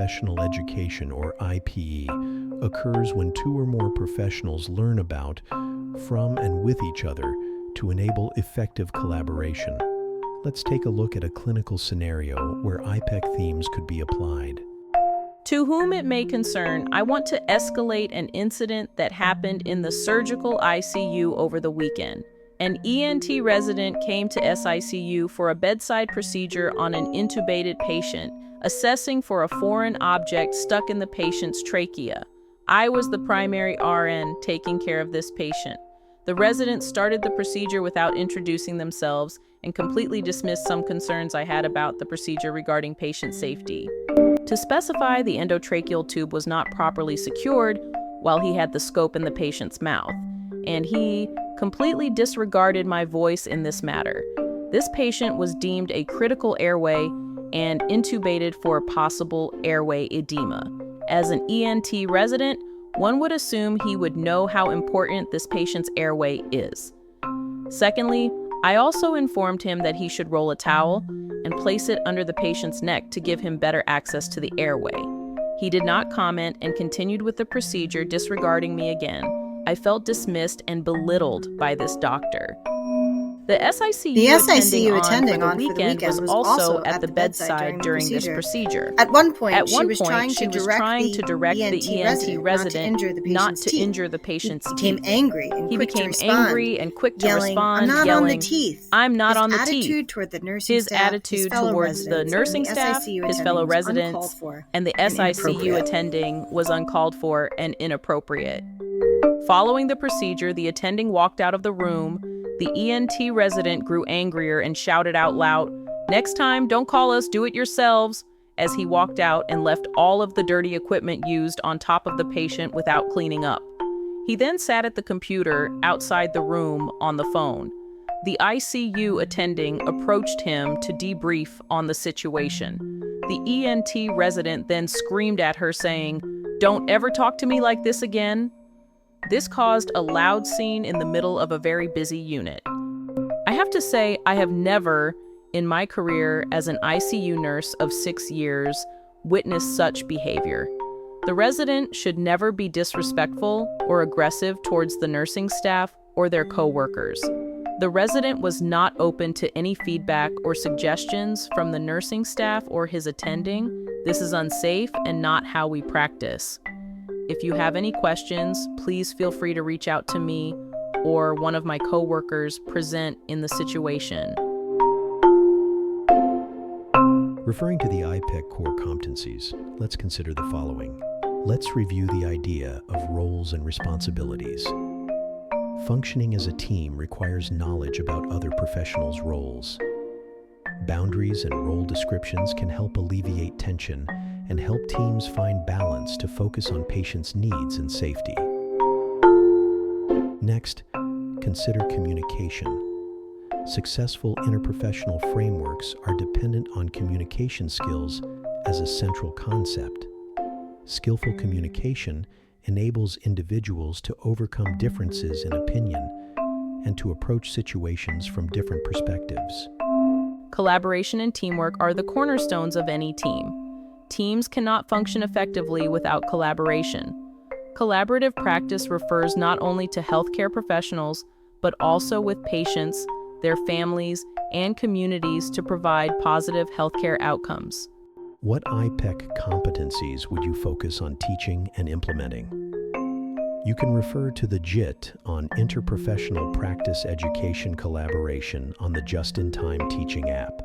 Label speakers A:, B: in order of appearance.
A: Interprofessional education, or IPE, occurs when two or more professionals learn about, from, and with each other to enable effective collaboration. Let's take a look at a clinical scenario where IPEC themes could be applied.
B: To whom it may concern, I want to escalate an incident that happened in the surgical ICU over the weekend. An ENT resident came to SICU for a bedside procedure on an intubated patient, assessing for a foreign object stuck in the patient's trachea. I was the primary RN taking care of this patient. The resident started the procedure without introducing themselves and completely dismissed some concerns I had about the procedure regarding patient safety. To specify, the endotracheal tube was not properly secured while he had the scope in the patient's mouth, and he completely disregarded my voice in this matter. This patient was deemed a critical airway and intubated for possible airway edema. As an ENT resident, one would assume he would know how important this patient's airway is. Secondly, I also informed him that he should roll a towel and place it under the patient's neck to give him better access to the airway. He did not comment and continued with the procedure, disregarding me again. I felt dismissed and belittled by this doctor. The SICU attending on for the weekend was also at the bedside during this procedure.
C: At one point,
B: she was trying to direct the ENT resident not to injure the patient's teeth. He became angry and quick to respond, yelling, "I'm not on the teeth." His attitude towards the nursing staff, his fellow residents, and the SICU attending was uncalled for and inappropriate. Following the procedure, the attending walked out of the room. The ENT resident grew angrier and shouted out loud, "Next time, don't call us, do it yourselves," as he walked out and left all of the dirty equipment used on top of the patient without cleaning up. He then sat at the computer outside the room on the phone. The ICU attending approached him to debrief on the situation. The ENT resident then screamed at her, saying, "Don't ever talk to me like this again." This caused a loud scene in the middle of a very busy unit. I have to say, I have never, in my career as an ICU nurse of 6 years, witnessed such behavior. The resident should never be disrespectful or aggressive towards the nursing staff or their co-workers. The resident was not open to any feedback or suggestions from the nursing staff or his attending. This is unsafe and not how we practice. If you have any questions, please feel free to reach out to me or one of my coworkers present in the situation.
A: Referring to the IPEC core competencies, let's consider the following. Let's review the idea of roles and responsibilities. Functioning as a team requires knowledge about other professionals' roles. Boundaries and role descriptions can help alleviate tension and help teams find balance to focus on patients' needs and safety. Next, consider communication. Successful interprofessional frameworks are dependent on communication skills as a central concept. Skillful communication enables individuals to overcome differences in opinion and to approach situations from different perspectives.
B: Collaboration and teamwork are the cornerstones of any team. Teams cannot function effectively without collaboration. Collaborative practice refers not only to healthcare professionals, but also with patients, their families, and communities to provide positive healthcare outcomes.
A: What IPEC competencies would you focus on teaching and implementing? You can refer to the JIT on Interprofessional Practice Education Collaboration on the Just-in-Time Teaching app.